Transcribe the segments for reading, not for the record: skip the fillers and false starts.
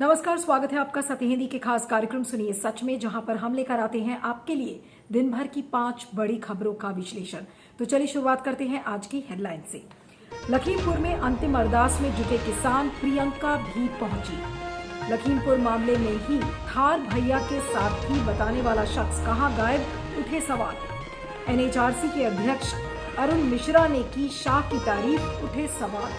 नमस्कार, स्वागत है आपका सत्य हिंदी के खास कार्यक्रम सुनिए सच में, जहां पर हम लेकर आते हैं आपके लिए दिन भर की 5 बड़ी खबरों का विश्लेषण। तो चलिए शुरुआत करते हैं आज की हेडलाइन से। लखीमपुर में अंतिम अरदास में जुटे किसान, प्रियंका भी पहुंची। लखीमपुर मामले में ही थार भैया के साथी बताने वाला शख्स कहां गायब, उठे सवाल। एनएचआरसी के अध्यक्ष अरुण मिश्रा ने की शाह की तारीफ, उठे सवाल।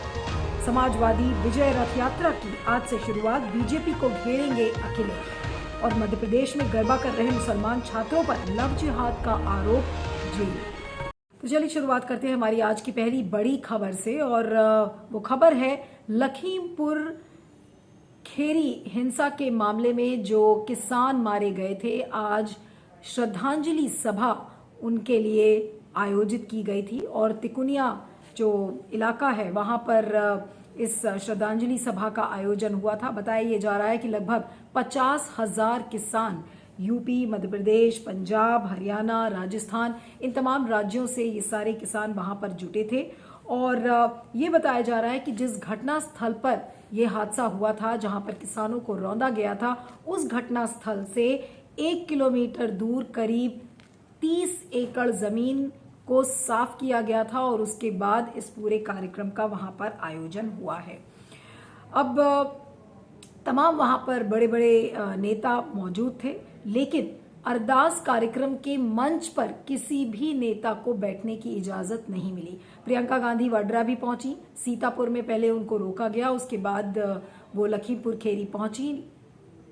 समाजवादी विजय रथ यात्रा की आज से शुरुआत, बीजेपी को घेरेंगे अखिलेश। और मध्य प्रदेश में गरबा कर रहे मुसलमान छात्रों पर लव जिहाद का आरोप, जेल। तो चलिए शुरुआत करते हैं हमारी आज की पहली बड़ी खबर से, और वो खबर है लखीमपुर खेरी हिंसा के मामले में जो किसान मारे गए थे। आज श्रद्धांजलि सभा उनके लिए आयोजित की गई थी और तिकुनिया जो इलाका है वहां पर इस श्रद्धांजलि सभा का आयोजन हुआ था। बताया जा रहा है कि लगभग 50,000 किसान यूपी, मध्य प्रदेश, पंजाब, हरियाणा, राजस्थान, इन तमाम राज्यों से ये सारे किसान वहां पर जुटे थे। और ये बताया जा रहा है कि जिस घटना स्थल पर यह हादसा हुआ था, जहां पर किसानों को रौंदा गया था, उस घटना स्थल से 1 किलोमीटर दूर करीब 30 एकड़ जमीन को साफ किया गया था और उसके बाद इस पूरे कार्यक्रम का वहां पर आयोजन हुआ है। अब तमाम वहां पर बड़े बड़े नेता मौजूद थे, लेकिन अरदास कार्यक्रम के मंच पर किसी भी नेता को बैठने की इजाजत नहीं मिली। प्रियंका गांधी वाड्रा भी पहुंची। सीतापुर में पहले उनको रोका गया, उसके बाद वो लखीमपुर खेरी पहुंची।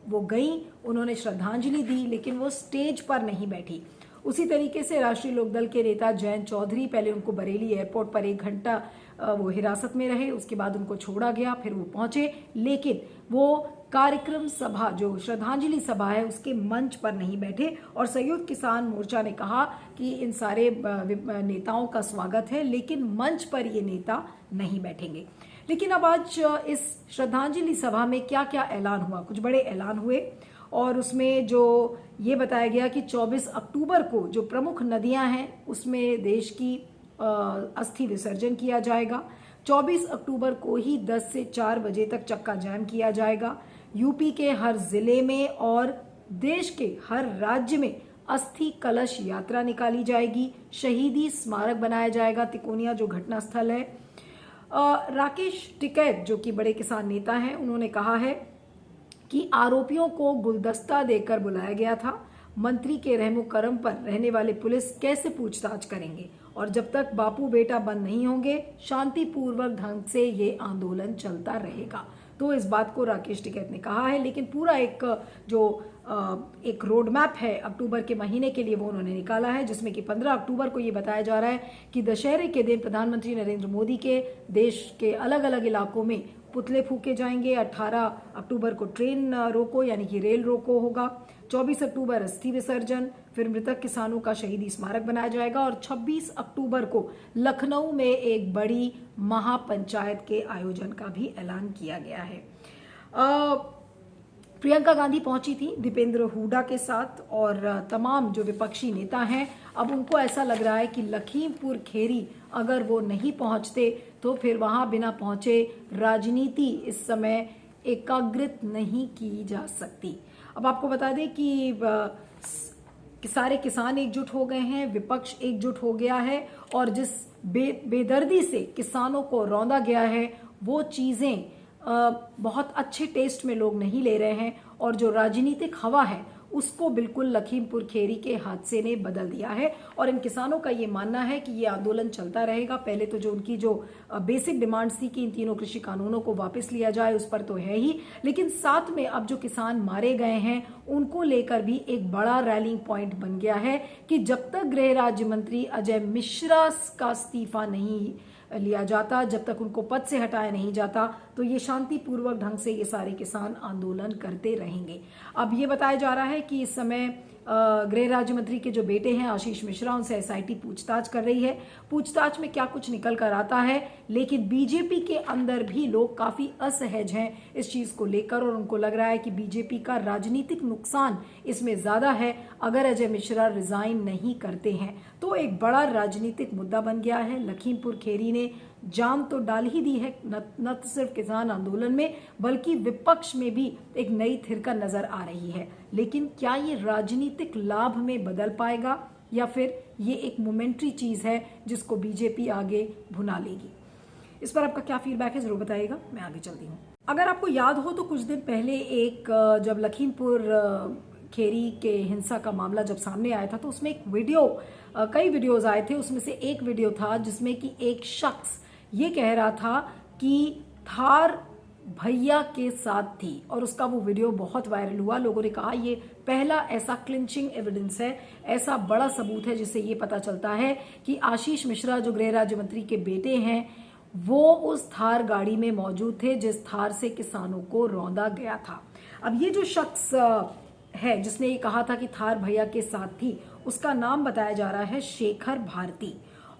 वो गई, उन्होंने श्रद्धांजलि दी, लेकिन वो स्टेज पर नहीं बैठी। उसी तरीके से राष्ट्रीय लोकदल के नेता जयंत चौधरी, पहले उनको बरेली एयरपोर्ट पर 1 घंटा वो हिरासत में रहे, उसके बाद उनको छोड़ा गया, फिर वो पहुंचे, लेकिन वो कार्यक्रम सभा जो श्रद्धांजलि सभा है उसके मंच पर नहीं बैठे। और संयुक्त किसान मोर्चा ने कहा कि इन सारे नेताओं का स्वागत है, लेकिन मंच पर ये नेता नहीं बैठेंगे। लेकिन अब आज इस श्रद्धांजलि सभा में क्या क्या ऐलान हुआ, कुछ बड़े ऐलान हुए और उसमें जो ये बताया गया कि 24 अक्टूबर को जो प्रमुख नदियां हैं उसमें देश की अस्थि विसर्जन किया जाएगा। 24 अक्टूबर को ही 10 से 4 बजे तक चक्का जाम किया जाएगा। यूपी के हर जिले में और देश के हर राज्य में अस्थि कलश यात्रा निकाली जाएगी। शहीदी स्मारक बनाया जाएगा तिकोनिया जो घटना स्थल है। राकेश टिकैत जो कि बड़े किसान नेता हैं, उन्होंने कहा है कि आरोपियों को गुलदस्ता देकर बुलाया गया था। मंत्री के रहमो करम पर रहने वाले पुलिस कैसे पूछताछ करेंगे, और जब तक बापू बेटा बंद नहीं होंगे शांतिपूर्वक ढंग से ये आंदोलन चलता रहेगा। तो इस बात को राकेश टिकैत ने कहा है, लेकिन पूरा एक रोड मैप है अक्टूबर के महीने के लिए वो उन्होंने निकाला है, जिसमें कि 15 अक्टूबर को ये बताया जा रहा है कि दशहरे के दिन प्रधानमंत्री नरेंद्र मोदी के देश के अलग अलग इलाकों में पुतले फूके जाएंगे। 18 अक्टूबर को ट्रेन रोको यानी कि रेल रोको होगा। 24 अक्टूबर अस्थि विसर्जन, फिर मृतक किसानों का शहीदी स्मारक बनाया जाएगा और 26 अक्टूबर को लखनऊ में एक बड़ी महापंचायत के आयोजन का भी ऐलान किया गया है। प्रियंका गांधी पहुंची थी दीपेंद्र हुड्डा के साथ, और तमाम जो विपक्षी नेता हैं अब उनको ऐसा लग रहा है कि लखीमपुर खेरी अगर वो नहीं पहुंचते तो फिर वहां बिना पहुंचे राजनीति इस समय एकाग्रित नहीं की जा सकती। अब आपको बता दें कि सारे किसान एकजुट हो गए हैं, विपक्ष एकजुट हो गया है, और जिस बेदर्दी से किसानों को रौंदा गया है वो चीजें बहुत अच्छे टेस्ट में लोग नहीं ले रहे हैं, और जो राजनीतिक हवा है उसको बिल्कुल लखीमपुर खेरी के हादसे ने बदल दिया है। और इन किसानों का ये मानना है कि ये आंदोलन चलता रहेगा। पहले तो जो उनकी जो बेसिक डिमांड्स थी कि इन तीनों कृषि कानूनों को वापस लिया जाए, उस पर तो है ही, लेकिन साथ में अब जो किसान मारे गए हैं उनको लेकर भी एक बड़ा रैलिंग पॉइंट बन गया है कि जब तक गृह राज्य मंत्री अजय मिश्रा का इस्तीफा नहीं लिया जाता, जब तक उनको पद से हटाया नहीं जाता, तो ये शांतिपूर्वक ढंग से ये सारे किसान आंदोलन करते रहेंगे। अब ये बताया जा रहा है कि इस समय गृह राज्य मंत्री के जो बेटे हैं आशीष मिश्रा, उनसे एसआईटी पूछताछ कर रही है। पूछताछ में क्या कुछ निकल कर आता है, लेकिन बीजेपी के अंदर भी लोग काफी असहज हैं इस चीज को लेकर, और उनको लग रहा है कि बीजेपी का राजनीतिक नुकसान इसमें ज्यादा है अगर अजय मिश्रा रिजाइन नहीं करते हैं। तो एक बड़ा राजनीतिक मुद्दा बन गया है। लखीमपुर खेरी ने जान तो डाल ही दी है, न सिर्फ किसान आंदोलन में बल्कि विपक्ष में भी एक नई थिरकन नजर आ रही है। लेकिन क्या ये राजनीतिक लाभ में बदल पाएगा या फिर ये एक मोमेंट्री चीज है जिसको बीजेपी आगे भुना लेगी? इस पर आपका क्या फीडबैक है, जरूर बताइएगा। मैं आगे चलती हूँ। अगर आपको याद हो तो कुछ दिन पहले जब लखीमपुर खेरी के हिंसा का मामला जब सामने आया था तो उसमें एक वीडियो, कई वीडियोज आए थे, उसमें से एक वीडियो था जिसमें कि एक शख्स ये कह रहा था कि थार भैया के साथ थी और उसका वो वीडियो बहुत वायरल हुआ। लोगों ने कहा ये पहला ऐसा क्लिंचिंग एविडेंस है, ऐसा बड़ा सबूत है जिससे ये पता चलता है कि आशीष मिश्रा जो गृह राज्य मंत्री के बेटे हैं वो उस थार गाड़ी में मौजूद थे जिस थार से किसानों को रौंदा गया था। अब ये जो शख्स है जिसने ये कहा था कि थार भैया के साथ थी, उसका नाम बताया जा रहा है शेखर भारती,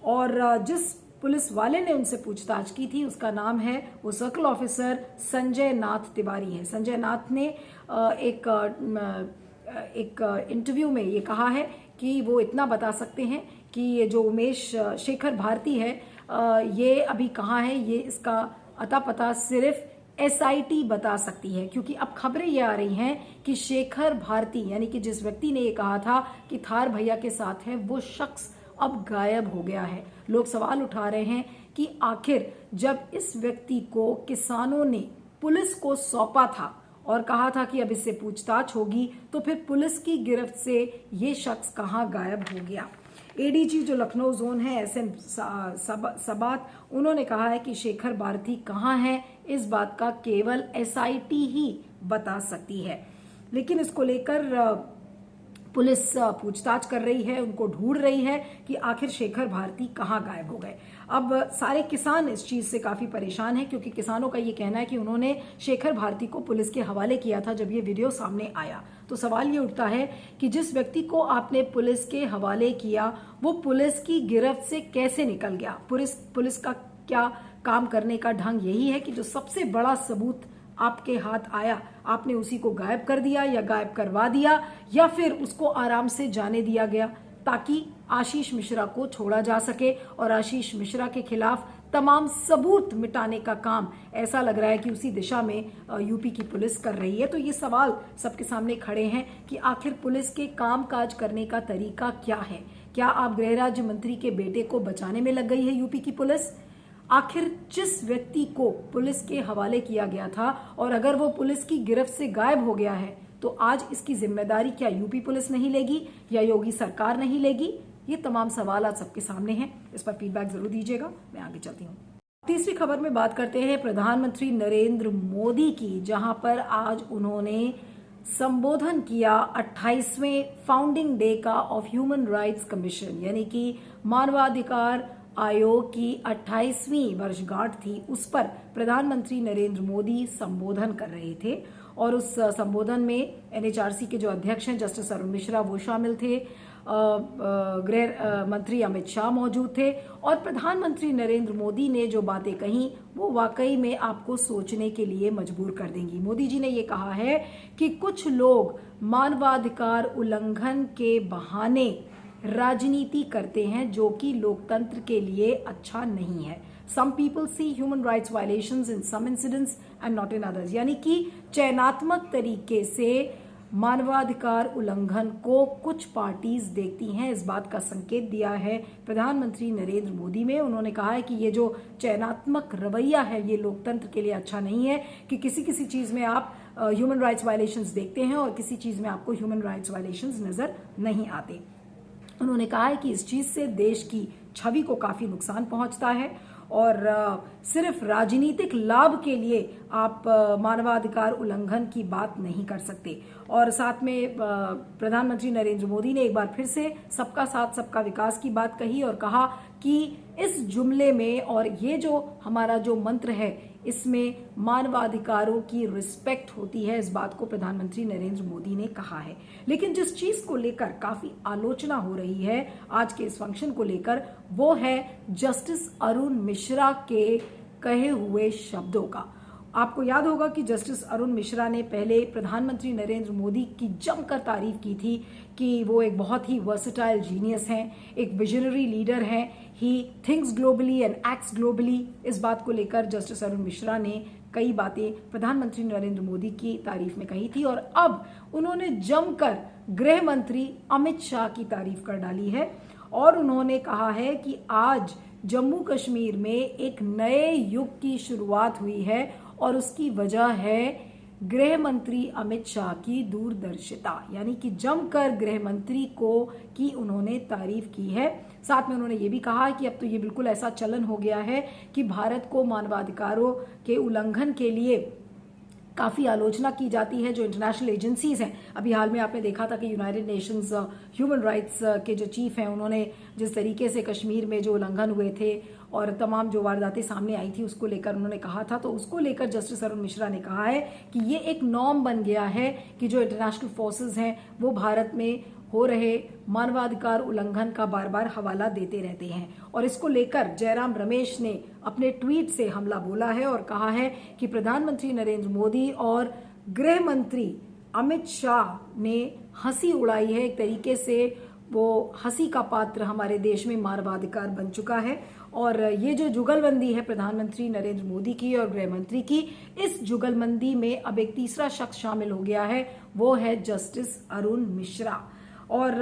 और जिस पुलिस वाले ने उनसे पूछताछ की थी उसका नाम है, वो सर्कल ऑफिसर संजय नाथ तिवारी है। संजय नाथ ने एक इंटरव्यू में ये कहा है कि वो इतना बता सकते हैं कि ये जो उमेश शेखर भारती है ये अभी कहाँ है, ये इसका अता पता सिर्फ SIT बता सकती है, क्योंकि अब खबरें ये आ रही हैं कि शेखर भारती यानी कि जिस व्यक्ति ने ये कहा था कि थार भैया के साथ है, वो शख्स अब गायब हो गया है। लोग सवाल उठा रहे हैं कि आखिर जब इस व्यक्ति को किसानों ने पुलिस को सौंपा था और कहा था कि अब इससे पूछताछ होगी, तो फिर पुलिस की गिरफ्त से ये शख्स कहाँ गायब हो गया? ADG जो लखनऊ जोन है SM सबात, उन्होंने कहा है कि शेखर भारती कहाँ है इस बात का केवल SIT ही बता सकती है। लेकिन इसको लेकर पुलिस पूछताछ कर रही है, उनको ढूंढ रही है कि आखिर शेखर भारती कहाँ गायब हो गए। अब सारे किसान इस चीज से काफी परेशान हैं, क्योंकि किसानों का ये कहना है कि उन्होंने शेखर भारती को पुलिस के हवाले किया था जब ये वीडियो सामने आया। तो सवाल ये उठता है कि जिस व्यक्ति को आपने पुलिस के हवाले किया वो पुलिस की गिरफ्त से कैसे निकल गया? पुलिस का क्या काम करने का ढंग यही है कि जो सबसे बड़ा सबूत आपके हाथ आया आपने उसी को गायब कर दिया या गायब करवा दिया, या फिर उसको आराम से जाने दिया गया ताकि आशीष मिश्रा को छोड़ा जा सके और आशीष मिश्रा के खिलाफ तमाम सबूत मिटाने का काम ऐसा लग रहा है कि उसी दिशा में यूपी की पुलिस कर रही है। तो ये सवाल सबके सामने खड़े हैं कि आखिर पुलिस के कामकाज करने का तरीका क्या है? क्या आप गृह राज्य मंत्री के बेटे को बचाने में लग गई है यूपी की पुलिस? आखिर जिस व्यक्ति को पुलिस के हवाले किया गया था और अगर वो पुलिस की गिरफ्त से गायब हो गया है तो आज इसकी जिम्मेदारी क्या यूपी पुलिस नहीं लेगी या योगी सरकार नहीं लेगी? ये तमाम सवाल आज सबके सामने हैं। इस पर फीडबैक जरूर दीजिएगा। मैं आगे चलती हूँ। तीसरी खबर में बात करते हैं प्रधानमंत्री नरेंद्र मोदी की, जहां पर आज उन्होंने संबोधन किया 28वें फाउंडिंग डे का ऑफ ह्यूमन राइट्स कमीशन, यानी कि मानवाधिकार आयोग की 28वीं वर्षगांठ थी, उस पर प्रधानमंत्री नरेंद्र मोदी संबोधन कर रहे थे। और उस संबोधन में NHRC के जो अध्यक्ष हैं जस्टिस अरुण मिश्रा वो शामिल थे, गृह मंत्री अमित शाह मौजूद थे, और प्रधानमंत्री नरेंद्र मोदी ने जो बातें कही वो वाकई में आपको सोचने के लिए मजबूर कर देंगी। मोदी जी ने ये कहा है कि कुछ लोग मानवाधिकार उल्लंघन के बहाने राजनीति करते हैं जो कि लोकतंत्र के लिए अच्छा नहीं है। Some people see human rights violations in some incidents and not in others, यानी कि चयनात्मक तरीके से मानवाधिकार उल्लंघन को कुछ पार्टीज देखती हैं। इस बात का संकेत दिया है प्रधानमंत्री नरेंद्र मोदी में। उन्होंने कहा है कि ये जो चयनात्मक रवैया है ये लोकतंत्र के लिए अच्छा नहीं है कि किसी चीज में आप ह्यूमन राइट्स वायलेशंस देखते हैं और किसी चीज में आपको ह्यूमन राइट्स वायलेशंस नजर नहीं आते। उन्होंने कहा है कि इस चीज से देश की छवि को काफी नुकसान पहुंचता है और सिर्फ राजनीतिक लाभ के लिए आप मानवाधिकार उल्लंघन की बात नहीं कर सकते। और साथ में प्रधानमंत्री नरेंद्र मोदी ने एक बार फिर से सबका साथ सबका विकास की बात कही और कहा कि इस जुमले में और ये जो हमारा जो मंत्र है इसमें मानवाधिकारों की रिस्पेक्ट होती है, इस बात को प्रधानमंत्री नरेंद्र मोदी ने कहा है। लेकिन जिस चीज को लेकर काफी आलोचना हो रही है आज के इस फंक्शन को लेकर वो है जस्टिस अरुण मिश्रा के कहे हुए शब्दों का। आपको याद होगा कि जस्टिस अरुण मिश्रा ने पहले प्रधानमंत्री नरेंद्र मोदी की जमकर तारीफ की थी कि वो एक बहुत ही वर्सेटाइल जीनियस हैं, एक विजनरी लीडर हैं, he thinks globally and acts globally. इस बात को लेकर जस्टिस अरुण मिश्रा ने कई बातें प्रधानमंत्री नरेंद्र मोदी की तारीफ में कही थी और अब उन्होंने जमकर गृह मंत्री अमित शाह की तारीफ कर डाली है और उन्होंने कहा है कि आज जम्मू कश्मीर में एक नए युग की शुरुआत हुई है और उसकी वजह है गृह मंत्री अमित शाह की दूरदर्शिता, यानी कि जमकर गृह मंत्री की उन्होंने तारीफ की है। साथ में उन्होंने ये भी कहा कि अब तो ये बिल्कुल ऐसा चलन हो गया है कि भारत को मानवाधिकारों के उल्लंघन के लिए काफ़ी आलोचना की जाती है। जो इंटरनेशनल एजेंसीज हैं, अभी हाल में आपने देखा था कि यूनाइटेड नेशंस ह्यूमन राइट्स के जो चीफ हैं, उन्होंने जिस तरीके से कश्मीर में जो उल्लंघन हुए थे और तमाम जो वारदातें सामने आई थी उसको लेकर उन्होंने कहा था, तो उसको लेकर जस्टिस अरुण मिश्रा ने कहा है कि ये एक नॉर्म बन गया है कि जो इंटरनेशनल फोर्सेस हैं वो भारत में हो रहे मानवाधिकार उल्लंघन का बार बार हवाला देते रहते हैं। और इसको लेकर जयराम रमेश ने अपने ट्वीट से हमला बोला है और कहा है कि प्रधानमंत्री नरेंद्र मोदी और गृह मंत्री अमित शाह ने हंसी उड़ाई है। एक तरीके से वो हंसी का पात्र हमारे देश में मानवाधिकार बन चुका है और ये जो जुगलबंदी है प्रधानमंत्री नरेंद्र मोदी की और गृह मंत्री की, इस जुगलबंदी में अब एक तीसरा शख्स शामिल हो गया है, वो है जस्टिस अरुण मिश्रा। और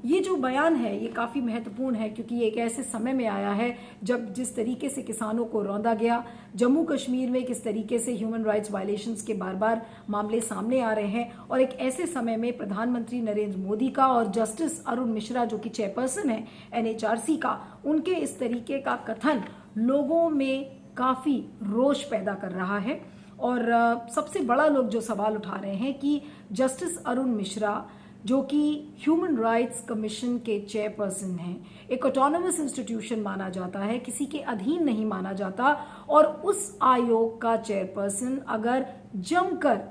ये जो बयान है ये काफ़ी महत्वपूर्ण है क्योंकि ये एक ऐसे समय में आया है जब जिस तरीके से किसानों को रौंदा गया, जम्मू कश्मीर में किस तरीके से ह्यूमन राइट्स वायलेशंस के बार बार मामले सामने आ रहे हैं और एक ऐसे समय में प्रधानमंत्री नरेंद्र मोदी का और जस्टिस अरुण मिश्रा जो कि चेयरपर्सन है NHRC का, उनके इस तरीके का कथन लोगों में काफ़ी रोष पैदा कर रहा है। और सबसे बड़ा लोग जो सवाल उठा रहे हैं कि जस्टिस अरुण मिश्रा जो कि ह्यूमन राइट्स कमीशन के चेयरपर्सन हैं, एक ऑटोनोमस इंस्टीट्यूशन माना जाता है, किसी के अधीन नहीं माना जाता, और उस आयोग का चेयरपर्सन अगर जमकर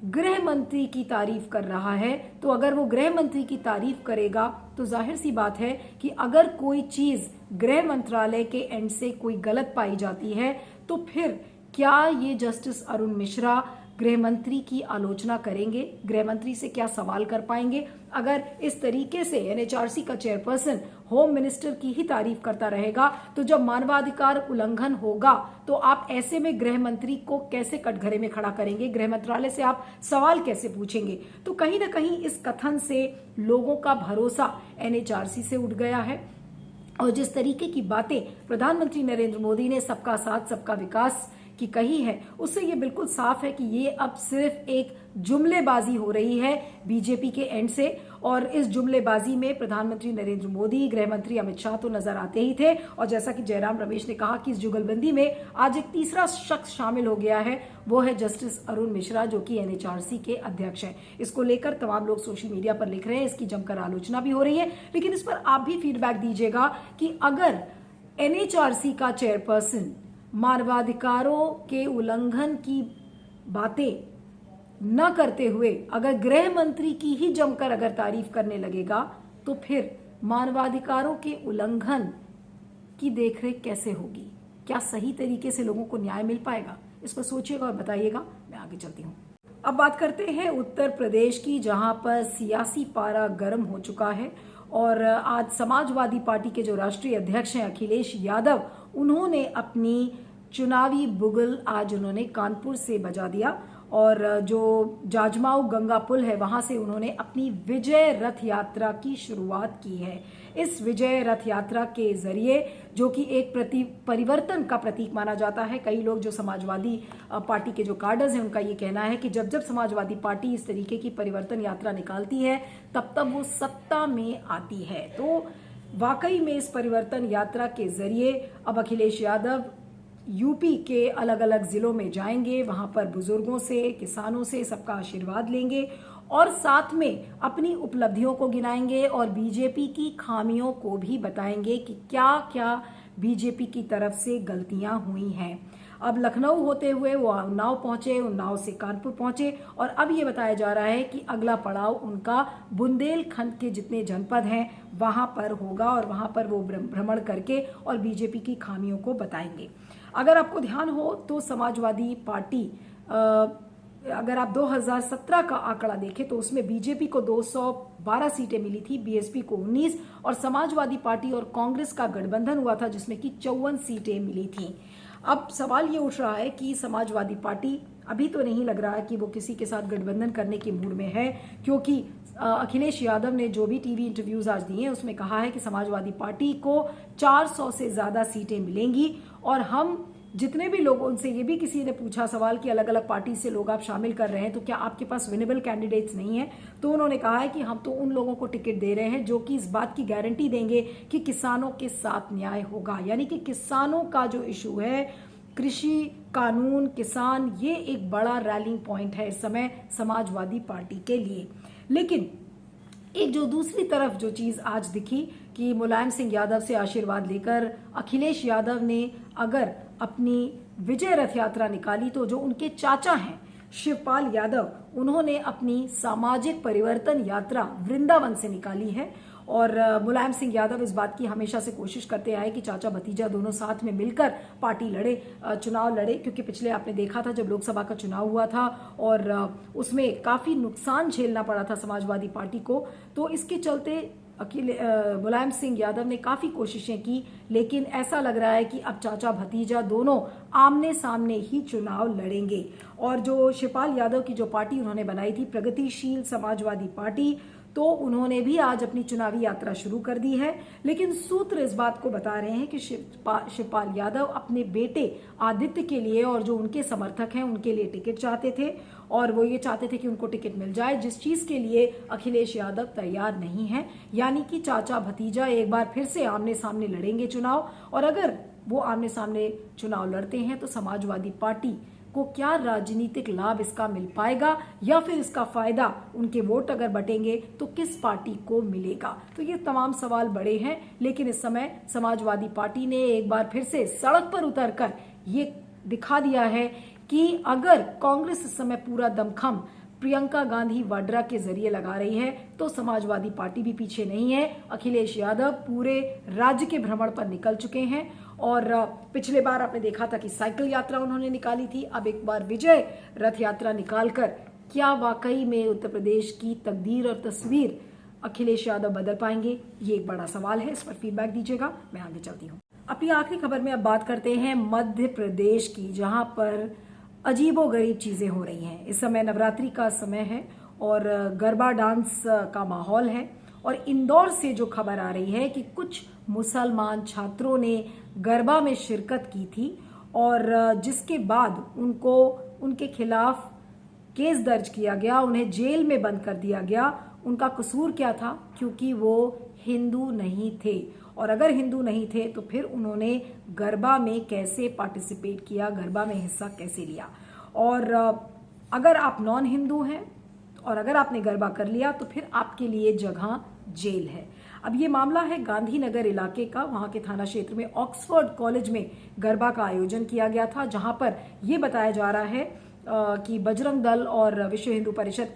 गृह मंत्री की तारीफ कर रहा है, तो अगर वो गृह मंत्री की तारीफ करेगा तो जाहिर सी बात है कि अगर कोई चीज गृह मंत्रालय के एंड से कोई गलत पाई जाती है तो फिर क्या ये जस्टिस अरुण मिश्रा गृह मंत्री की आलोचना करेंगे, गृह मंत्री से क्या सवाल कर पाएंगे? अगर इस तरीके से NHRC का चेयरपर्सन होम मिनिस्टर की ही तारीफ करता रहेगा तो जब मानवाधिकार उल्लंघन होगा तो आप ऐसे में गृह मंत्री को कैसे कटघरे में खड़ा करेंगे, गृह मंत्रालय से आप सवाल कैसे पूछेंगे? तो कहीं ना कहीं इस कथन से लोगों का भरोसा NHRC से उठ गया है और जिस तरीके की बातें प्रधानमंत्री नरेंद्र मोदी ने सबका साथ सबका विकास की कही है, उससे ये बिल्कुल साफ है कि ये अब सिर्फ एक जुमलेबाजी हो रही है बीजेपी के एंड से। और इस जुमलेबाजी में प्रधानमंत्री नरेंद्र मोदी, गृह मंत्री अमित शाह तो नजर आते ही थे और जैसा कि जयराम रमेश ने कहा कि इस जुगलबंदी में आज एक तीसरा शख्स शामिल हो गया है, वो है जस्टिस अरुण मिश्रा जो कि NHRC के अध्यक्ष हैं। इसको लेकर तमाम लोग सोशल मीडिया पर लिख रहे हैं, इसकी जमकर आलोचना भी हो रही है, लेकिन इस पर आप भी फीडबैक दीजिएगा कि अगर NHRC का चेयरपर्सन मानवाधिकारों के उल्लंघन की बातें न करते हुए अगर गृह मंत्री की ही जमकर अगर तारीफ करने लगेगा तो फिर मानवाधिकारों के उल्लंघन की देखरेख कैसे होगी? क्या सही तरीके से लोगों को न्याय मिल पाएगा? इस पर सोचिएगा और बताइएगा। मैं आगे चलती हूँ। अब बात करते हैं उत्तर प्रदेश की, जहां पर सियासी पारा गर्म हो चुका है और आज समाजवादी पार्टी के जो राष्ट्रीय अध्यक्ष हैं अखिलेश यादव, उन्होंने अपनी चुनावी बुगल आज उन्होंने कानपुर से बजा दिया और जो जाजमाऊ गंगा पुल है वहां से उन्होंने अपनी विजय रथ यात्रा की शुरुआत की है। इस विजय रथ यात्रा के जरिए, जो कि एक परिवर्तन का प्रतीक माना जाता है, कई लोग जो समाजवादी पार्टी के जो कार्डर्स हैं उनका ये कहना है कि जब जब समाजवादी पार्टी इस तरीके की परिवर्तन यात्रा निकालती है तब तब वो सत्ता में आती है। तो वाकई में इस परिवर्तन यात्रा के जरिए अब अखिलेश यादव यूपी के अलग अलग जिलों में जाएंगे, वहां पर बुजुर्गों से, किसानों से सबका आशीर्वाद लेंगे और साथ में अपनी उपलब्धियों को गिनाएंगे और बीजेपी की खामियों को भी बताएंगे कि क्या क्या बीजेपी की तरफ से गलतियां हुई हैं। अब लखनऊ होते हुए वो उन्नाव पहुंचे, उन्नाव से कानपुर पहुंचे और अब ये बताया जा रहा है कि अगला पड़ाव उनका बुंदेलखंड के जितने जनपद हैं वहां पर होगा और वहां पर वो भ्रमण करके और बीजेपी की खामियों को बताएंगे। अगर आपको ध्यान हो तो समाजवादी पार्टी अगर आप 2017 का आंकड़ा देखें तो उसमें बीजेपी को 212 सीटें मिली थी, बीएसपी को 19 और समाजवादी पार्टी और कांग्रेस का गठबंधन हुआ था जिसमें कि 54 सीटें मिली थी। अब सवाल ये उठ रहा है कि समाजवादी पार्टी अभी तो नहीं लग रहा है कि वो किसी के साथ गठबंधन करने के मूड में है, क्योंकि अखिलेश यादव ने जो भी टीवी इंटरव्यूज आज दिए हैं उसमें कहा है कि समाजवादी पार्टी को 400 से ज्यादा सीटें मिलेंगी। और हम जितने भी लोग, उनसे ये भी किसी ने पूछा सवाल कि अलग अलग पार्टी से लोग आप शामिल कर रहे हैं तो क्या आपके पास विनेबल कैंडिडेट्स नहीं है, तो उन्होंने कहा है कि हम तो उन लोगों को टिकट दे रहे हैं जो कि इस बात की गारंटी देंगे कि किसानों के साथ न्याय होगा। यानी कि किसानों का जो इशू है, कृषि कानून, किसान, ये एक बड़ा रैलिंग पॉइंट है इस समय समाजवादी पार्टी के लिए। लेकिन एक जो दूसरी तरफ जो चीज आज दिखी कि मुलायम सिंह यादव से आशीर्वाद लेकर अखिलेश यादव ने अगर अपनी विजय रथ यात्रा निकाली तो जो उनके चाचा हैं शिवपाल यादव, उन्होंने अपनी सामाजिक परिवर्तन यात्रा वृंदावन से निकाली है। और मुलायम सिंह यादव इस बात की हमेशा से कोशिश करते आए कि चाचा भतीजा दोनों साथ में मिलकर पार्टी लड़े, चुनाव लड़े, क्योंकि पिछले आपने देखा था जब लोकसभा का चुनाव हुआ था और उसमें काफी नुकसान झेलना पड़ा था समाजवादी पार्टी को। तो इसके चलते मुलायम सिंह यादव ने काफी कोशिशें की, लेकिन ऐसा लग रहा है कि अब चाचा भतीजा दोनों आमने सामने ही चुनाव लड़ेंगे। और जो शिवपाल यादव की जो पार्टी उन्होंने बनाई थी प्रगतिशील समाजवादी पार्टी, तो उन्होंने भी आज अपनी चुनावी यात्रा शुरू कर दी है। लेकिन सूत्र इस बात को बता रहे हैं कि शिवपाल यादव अपने बेटे आदित्य के लिए और जो उनके समर्थक हैं उनके लिए टिकट चाहते थे, और वो ये चाहते थे कि उनको टिकट मिल जाए, जिस चीज के लिए अखिलेश यादव तैयार नहीं है। यानी कि चाचा भतीजा एक बार फिर से आमने सामने लड़ेंगे चुनाव, और अगर वो आमने सामने चुनाव लड़ते हैं तो समाजवादी पार्टी को क्या राजनीतिक लाभ इसका मिल पाएगा, या फिर इसका फायदा उनके वोट अगर बटेंगे तो किस पार्टी को मिलेगा। तो ये तमाम सवाल बड़े हैं। लेकिन इस समय समाजवादी पार्टी ने एक बार फिर से सड़क पर उतरकर ये दिखा दिया है कि अगर कांग्रेस इस समय पूरा दमखम प्रियंका गांधी वाड्रा के जरिए लगा रही है तो समाजवादी पार्टी भी पीछे नहीं है। अखिलेश यादव पूरे राज्य के भ्रमण पर निकल चुके हैं, और पिछले बार आपने देखा था कि साइकिल यात्रा उन्होंने निकाली थी, अब एक बार विजय रथ यात्रा निकालकर क्या वाकई में उत्तर प्रदेश की तकदीर और तस्वीर अखिलेश यादव बदल पाएंगे, ये एक बड़ा सवाल है। इस पर फीडबैक दीजिएगा, मैं आगे चलती हूँ। अपनी आखिरी खबर में अब बात करते हैं मध्य प्रदेश की, जहां पर अजीबोगरीब चीजें हो रही हैं। इस समय नवरात्रि का समय है और गरबा डांस का माहौल है, और इंदौर से जो खबर आ रही है कि कुछ मुसलमान छात्रों ने गरबा में शिरकत की थी, और जिसके बाद उनको उनके खिलाफ केस दर्ज किया गया, उन्हें जेल में बंद कर दिया गया। उनका कसूर क्या था? क्योंकि वो हिंदू नहीं थे, और अगर हिंदू नहीं थे तो फिर उन्होंने गरबा में कैसे पार्टिसिपेट किया, गरबा में हिस्सा कैसे लिया। और अगर आप नॉन हिंदू हैं और अगर आपने गरबा कर लिया तो फिर आपके लिए जगह जेल है। अब ये मामला है गांधीनगर इलाके का। वहां के थाना क्षेत्र में ऑक्सफोर्ड कॉलेज में गरबा का आयोजन किया गया था, जहां पर यह बताया जा रहा है कि बजरंग दल और विश्व हिंदू परिषद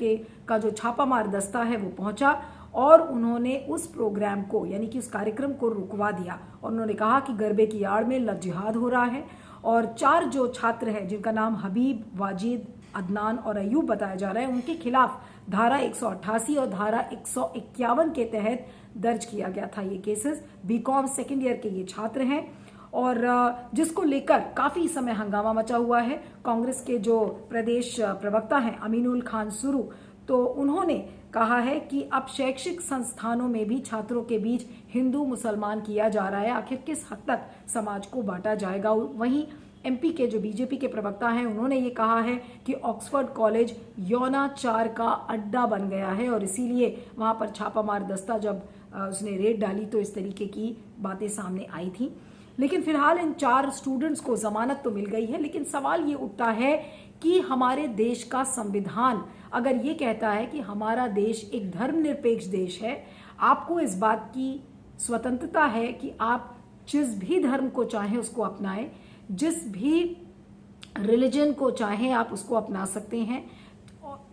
का जो छापामार दस्ता है वो पहुंचा, और उन्होंने उस प्रोग्राम को यानी कि उस कार्यक्रम को रुकवा दिया, और उन्होंने कहा कि गरबे की आड़ में लव जिहाद हो रहा है। और 4 जो छात्र हैं जिनका नाम हबीब, वाजिद, अदनान और अयूब बताया जा रहा है, उनके खिलाफ धारा 188 और धारा 151 के तहत दर्ज किया गया था ये केसेस। बीकॉम सेकेंड ईयर के ये छात्र हैं, और जिसको लेकर काफी समय हंगामा मचा हुआ है। कांग्रेस के जो प्रदेश प्रवक्ता हैं अमीनुल खान सुरू, तो उन्होंने कहा है कि अब शैक्षिक संस्थानों में भी छात्रों के बीच हिंदू मुसलमान किया जा रहा है, आखिर किस हद तक समाज को बांटा जाएगा। वहीं एमपी के जो बीजेपी के प्रवक्ता हैं उन्होंने ये कहा है कि ऑक्सफोर्ड कॉलेज यौनाचार का अड्डा बन गया है, और इसीलिए वहां पर छापामार दस्ता जब उसने रेड डाली तो इस तरीके की बातें सामने आई थी। लेकिन फिलहाल इन 4 स्टूडेंट्स को जमानत तो मिल गई है, लेकिन सवाल ये उठता है कि हमारे देश का संविधान अगर ये कहता है कि हमारा देश एक धर्मनिरपेक्ष देश है, आपको इस बात की स्वतंत्रता है कि आप जिस भी धर्म को चाहें उसको अपनाएं, जिस भी रिलीजन को चाहें आप उसको अपना सकते हैं।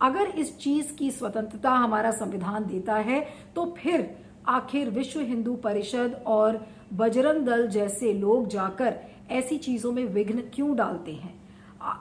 अगर इस चीज की स्वतंत्रता हमारा संविधान देता है तो फिर आखिर विश्व हिंदू परिषद और बजरंग दल जैसे लोग जाकर ऐसी चीज़ों में विघ्न क्यों डालते हैं?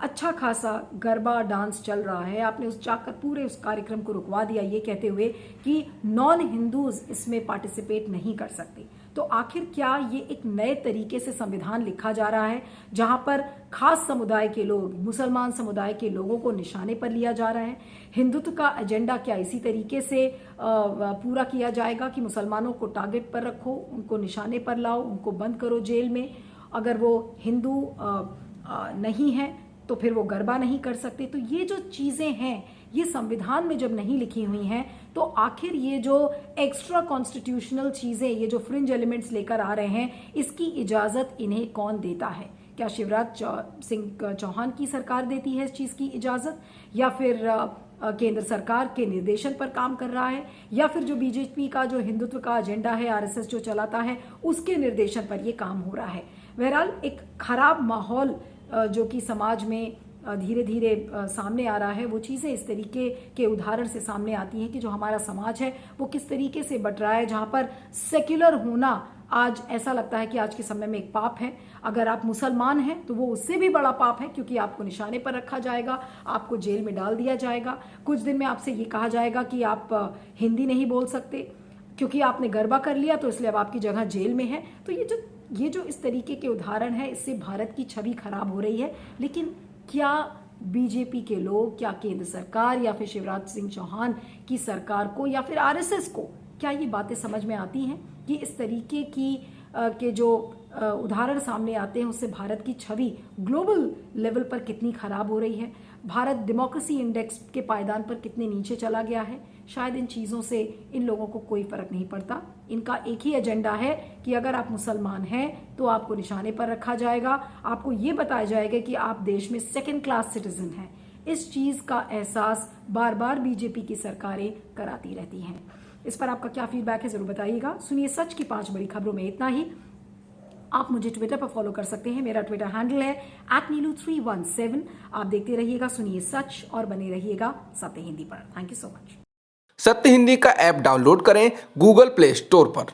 अच्छा खासा गरबा डांस चल रहा है, आपने उस जाकर पूरे उस कार्यक्रम को रुकवा दिया ये कहते हुए कि नॉन हिंदूज इसमें पार्टिसिपेट नहीं कर सकते। तो आखिर क्या ये एक नए तरीके से संविधान लिखा जा रहा है जहां पर खास समुदाय के लोग, मुसलमान समुदाय के लोगों को निशाने पर लिया जा रहा है? हिंदुत्व का एजेंडा क्या इसी तरीके से पूरा किया जाएगा कि मुसलमानों को टारगेट पर रखो, उनको निशाने पर लाओ, उनको बंद करो जेल में, अगर वो हिंदू नहीं है तो फिर वो गरबा नहीं कर सकते? तो ये जो चीजें हैं ये संविधान में जब नहीं लिखी हुई हैं तो आखिर ये जो एक्स्ट्रा कॉन्स्टिट्यूशनल चीजें, ये जो फ्रिंज एलिमेंट्स लेकर आ रहे हैं, इसकी इजाजत इन्हें कौन देता है? क्या शिवराज सिंह चौहान की सरकार देती है इस चीज की इजाजत, या फिर केंद्र सरकार के निर्देशन पर काम कर रहा है, या फिर जो बीजेपी का जो हिंदुत्व का एजेंडा है, आरएसएस जो चलाता है, उसके निर्देशन पर यह काम हो रहा है? बहरहाल एक खराब माहौल जो कि समाज में धीरे धीरे सामने आ रहा है, वो चीज़ें इस तरीके के उदाहरण से सामने आती हैं कि जो हमारा समाज है वो किस तरीके से बट रहा है, जहां पर सेक्युलर होना आज ऐसा लगता है कि आज के समय में एक पाप है। अगर आप मुसलमान हैं तो वो उससे भी बड़ा पाप है, क्योंकि आपको निशाने पर रखा जाएगा, आपको जेल में डाल दिया जाएगा, कुछ दिन में आपसे ये कहा जाएगा कि आप हिंदी नहीं बोल सकते क्योंकि आपने गरबा कर लिया, तो इसलिए अब आपकी जगह जेल में है। तो ये जो इस तरीके के उदाहरण है, इससे भारत की छवि खराब हो रही है। लेकिन क्या बीजेपी के लोग, क्या केंद्र सरकार या फिर शिवराज सिंह चौहान की सरकार को या फिर आरएसएस को क्या ये बातें समझ में आती हैं कि इस तरीके की के जो उदाहरण सामने आते हैं उससे भारत की छवि ग्लोबल लेवल पर कितनी खराब हो रही है? भारत डेमोक्रेसी इंडेक्स के पायदान पर कितने नीचे चला गया है? शायद इन चीज़ों से इन लोगों को कोई फर्क नहीं पड़ता। इनका एक ही एजेंडा है कि अगर आप मुसलमान हैं तो आपको निशाने पर रखा जाएगा, आपको ये बताया जाएगा कि आप देश में सेकेंड क्लास सिटीजन हैं। इस चीज़ का एहसास बार बार बीजेपी की सरकारें कराती रहती हैं। इस पर आपका क्या फीडबैक है, जरूर बताइएगा। सुनिए सच की 5 बड़ी खबरों में इतना ही। आप मुझे ट्विटर पर फॉलो कर सकते हैं, मेरा ट्विटर हैंडल है @नीलू317। आप देखते रहिएगा सुनिए सच और बने रहिएगा सत्य हिंदी पर। Thank you so much. सत्य हिंदी का ऐप डाउनलोड करें गूगल प्ले स्टोर पर।